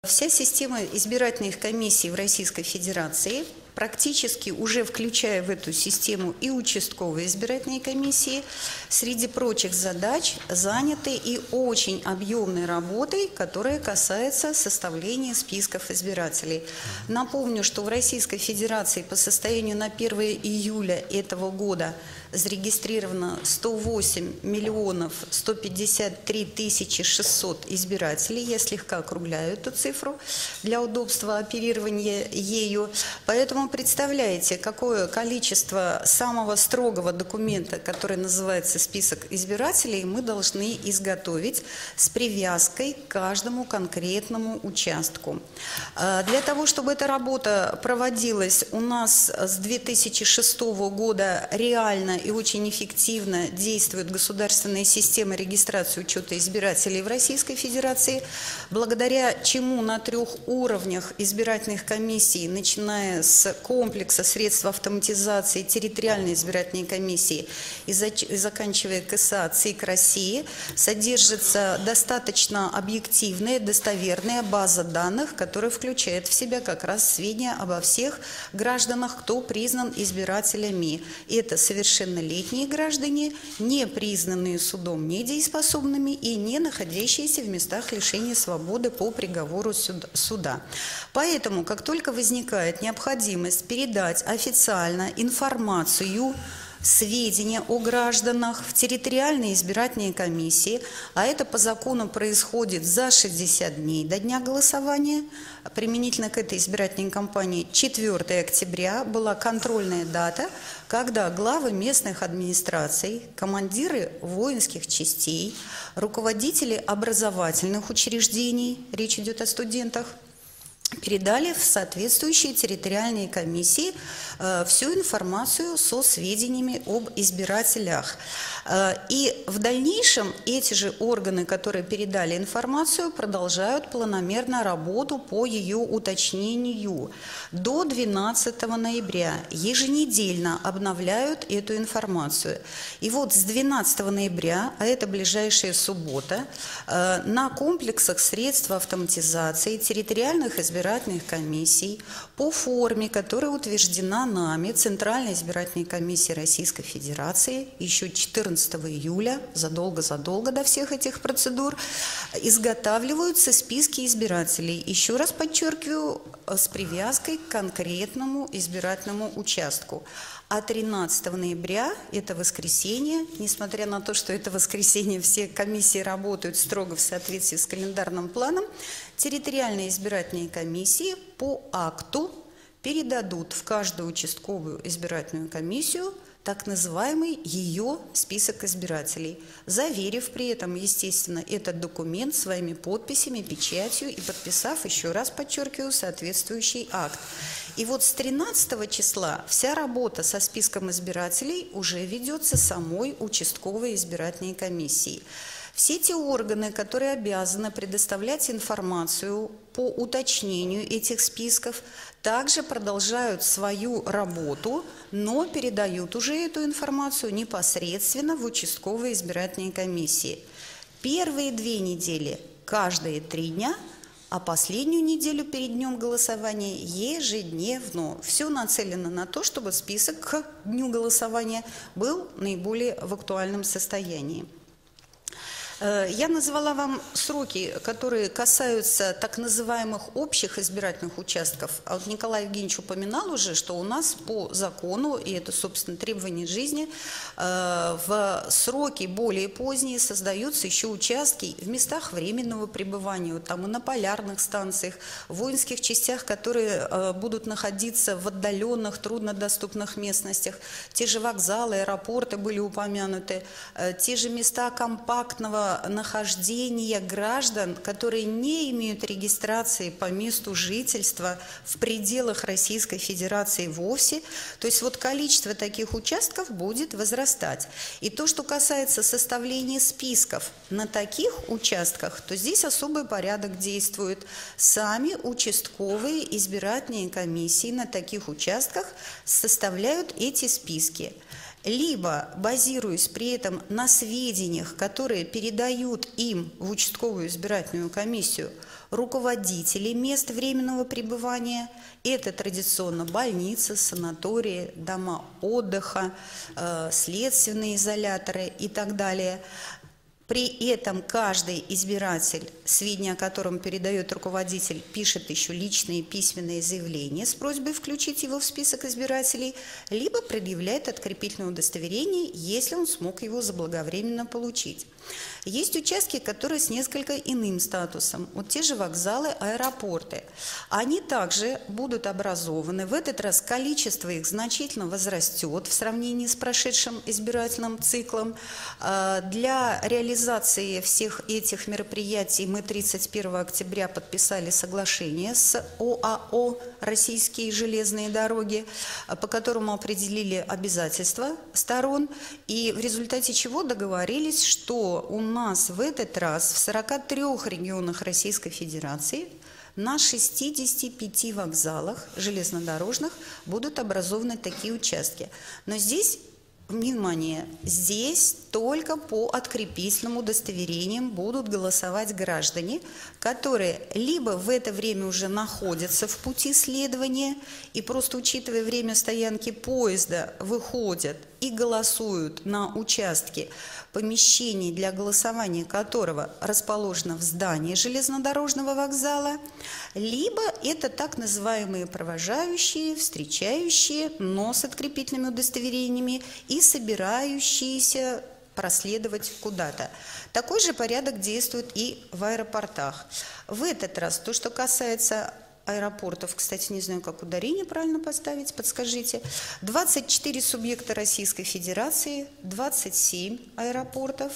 Вся система избирательных комиссий в Российской Федерации, практически уже включая в эту систему и участковые избирательные комиссии, среди прочих задач заняты и очень объемной работой, которая касается составления списков избирателей. Напомню, что в Российской Федерации по состоянию на 1 июля этого года зарегистрировано 108 миллионов 153 тысячи 600 избирателей. Я слегка округляю эту цифру для удобства оперирования ею. Поэтому представляете, какое количество самого строгого документа, который называется список избирателей, мы должны изготовить с привязкой к каждому конкретному участку. Для того, чтобы эта работа проводилась, у нас с 2006 года реально и очень эффективно действует государственная система регистрации учета избирателей в Российской Федерации, благодаря чему на 3 уровнях избирательных комиссий, начиная с комплекса средств автоматизации территориальной избирательной комиссии и заканчивая КСА ЦИК России, содержится достаточно объективная, достоверная база данных, которая включает в себя как раз сведения обо всех гражданах, кто признан избирателями. Это совершеннолетние граждане, не признанные судом недееспособными и не находящиеся в местах лишения свободы по приговору суда. Поэтому, как только возникает необходимость передать официально информацию, сведения о гражданах в территориальные избирательные комиссии, а это по закону происходит за 60 дней до дня голосования. Применительно к этой избирательной кампании 4 октября была контрольная дата, когда главы местных администраций, командиры воинских частей, руководители образовательных учреждений, речь идет о студентах, передали в соответствующие территориальные комиссии всю информацию со сведениями об избирателях. И в дальнейшем эти же органы, которые передали информацию, продолжают планомерно работу по ее уточнению. До 12 ноября еженедельно обновляют эту информацию. И вот с 12 ноября, а это ближайшая суббота, на комплексах средств автоматизации территориальных избирательных комиссий по форме, которая утверждена нами, Центральной избирательной комиссией Российской Федерации, еще 14 июля, задолго до всех этих процедур, изготавливаются списки избирателей. Еще раз подчеркиваю, с привязкой к конкретному избирательному участку. А 13 ноября, это воскресенье, несмотря на то, что это воскресенье, все комиссии работают строго в соответствии с календарным планом, территориальные избирательные комиссии по акту передадут в каждую участковую избирательную комиссию так называемый ее список избирателей, заверив при этом, естественно, этот документ своими подписями, печатью и подписав, еще раз подчеркиваю, соответствующий акт. И вот с 13 числа вся работа со списком избирателей уже ведется самой участковой избирательной комиссией. Все те органы, которые обязаны предоставлять информацию по уточнению этих списков, также продолжают свою работу, но передают уже эту информацию непосредственно в участковые избирательные комиссии. Первые 2 недели каждые 3 дня, а последнюю неделю перед днем голосования ежедневно. Все нацелено на то, чтобы список к дню голосования был наиболее в актуальном состоянии. Я назвала вам сроки, которые касаются так называемых общих избирательных участков. А вот Николай Евгеньевич упоминал уже, что у нас по закону, и это, собственно, требование жизни, в сроки более поздние создаются еще участки в местах временного пребывания, вот там и на полярных станциях, в воинских частях, которые будут находиться в отдаленных, труднодоступных местностях. Те же вокзалы, аэропорты были упомянуты, те же места компактного нахождения граждан, которые не имеют регистрации по месту жительства в пределах Российской Федерации вовсе. То есть вот количество таких участков будет возрастать. И то, что касается составления списков на таких участках, то здесь особый порядок действует. Сами участковые избирательные комиссии на таких участках составляют эти списки. либо базируясь при этом на сведениях, которые передают им в участковую избирательную комиссию руководители мест временного пребывания. Это традиционно больницы, санатории, дома отдыха, следственные изоляторы и так далее. При этом каждый избиратель, сведения о котором передает руководитель, пишет еще личные письменные заявления с просьбой включить его в список избирателей, либо предъявляет открепительное удостоверение, если он смог его заблаговременно получить. Есть участки, которые с несколько иным статусом, вот те же вокзалы, аэропорты. Они также будут образованы. В этот раз количество их значительно возрастет в сравнении с прошедшим избирательным циклом. Для реализации всех этих мероприятий мы 31 октября подписали соглашение с ОАО «Российские железные дороги», по которому определили обязательства сторон, и в результате чего договорились, что у нас в этот раз в 43 регионах Российской Федерации на 65 вокзалах железнодорожных будут образованы такие участки. Но здесь, внимание, здесь только по открепительным удостоверениям будут голосовать граждане, которые либо в это время уже находятся в пути следования и просто учитывая время стоянки поезда выходят и голосуют на участке, помещение для голосования которого расположено в здании железнодорожного вокзала, либо это так называемые провожающие, встречающие, но с открепительными удостоверениями и собирающиеся проследовать куда-то. Такой же порядок действует и в аэропортах. В этот раз, то, что касается аэропортов, кстати, не знаю, как ударение правильно поставить, подскажите. 24 субъекта Российской Федерации, 27 аэропортов.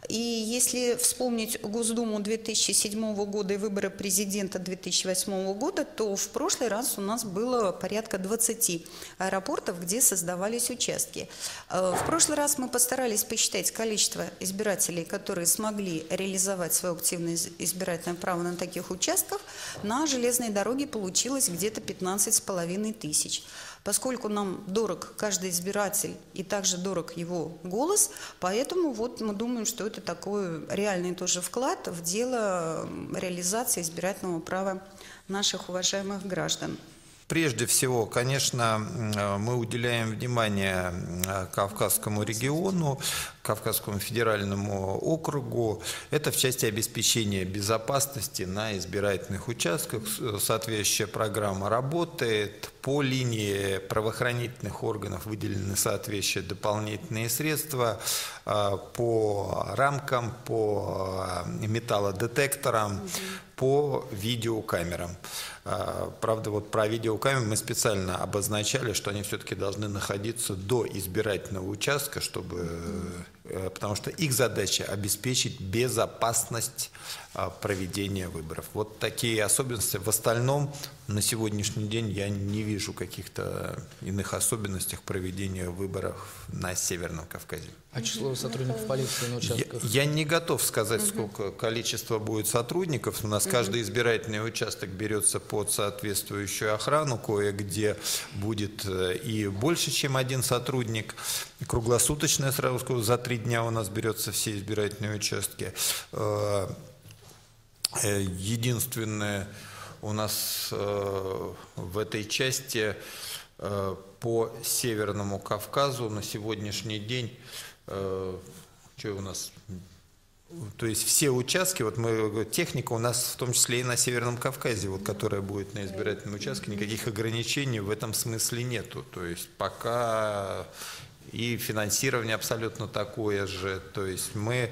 И если вспомнить Госдуму 2007 года и выборы президента 2008 года, то в прошлый раз у нас было порядка 20 аэропортов, где создавались участки. В прошлый раз мы постарались посчитать количество избирателей, которые смогли реализовать свое активное избирательное право на таких участках. На железной дороге получилось где-то 15,5 тысяч. Поскольку нам дорог каждый избиратель и также дорог его голос, поэтому вот мы думаем, что это такой реальный тоже вклад в дело реализации избирательного права наших уважаемых граждан. Прежде всего, конечно, мы уделяем внимание Кавказскому региону, Кавказскому федеральному округу. Это в части обеспечения безопасности на избирательных участках. Соответствующая программа работает. По линии правоохранительных органов выделены соответствующие дополнительные средства по рамкам, по металлодетекторам, по видеокамерам. Правда, вот про видеокамеры мы специально обозначали, что они все-таки должны находиться до избирательного участка, потому что их задача обеспечить безопасность проведения выборов. Вот такие особенности. В остальном на сегодняшний день я не вижу каких-то иных особенностей проведения выборов на Северном Кавказе. А число сотрудников полиции на участках? Я не готов сказать, сколько количество будет сотрудников. У нас каждый избирательный участок берется под соответствующую охрану. Кое-где будет и больше, чем один сотрудник. Круглосуточная, сразу скажу, за 3 дня у нас берется все избирательные участки. Единственное, у нас в этой части по Северному Кавказу на сегодняшний день, что у нас, то есть все участки, вот техника у нас в том числе и на Северном Кавказе, вот, которая будет на избирательном участке, никаких ограничений в этом смысле нету. То есть пока и финансирование абсолютно такое же, то есть мы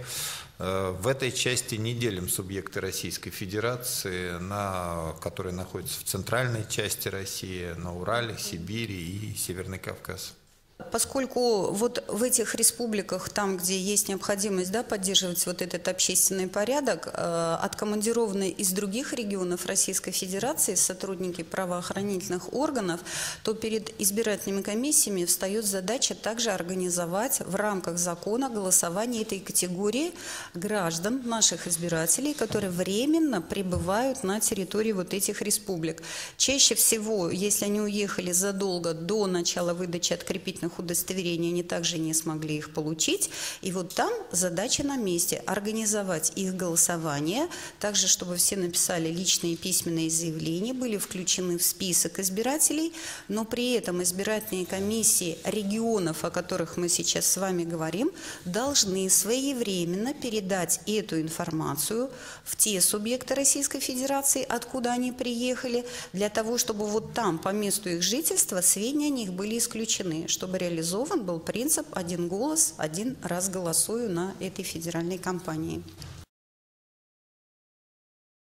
в этой части не делим субъекты Российской Федерации, которые находятся в центральной части России, на Урале, Сибири и Северный Кавказ. Поскольку вот в этих республиках, там, где есть необходимость поддерживать вот этот общественный порядок, откомандированные из других регионов Российской Федерации сотрудники правоохранительных органов, то перед избирательными комиссиями встает задача также организовать в рамках закона голосование этой категории граждан, наших избирателей, которые временно пребывают на территории вот этих республик. Чаще всего, если они уехали задолго до начала выдачи открепительного личностных удостоверений, они также не смогли их получить. И вот там задача на месте – организовать их голосование, также, чтобы все написали личные и письменные заявления, были включены в список избирателей, но при этом избирательные комиссии регионов, о которых мы сейчас с вами говорим, должны своевременно передать эту информацию в те субъекты Российской Федерации, откуда они приехали, для того, чтобы вот там, по месту их жительства, сведения о них были исключены, чтобы реализован был принцип «один голос, один раз голосую» на этой федеральной кампании.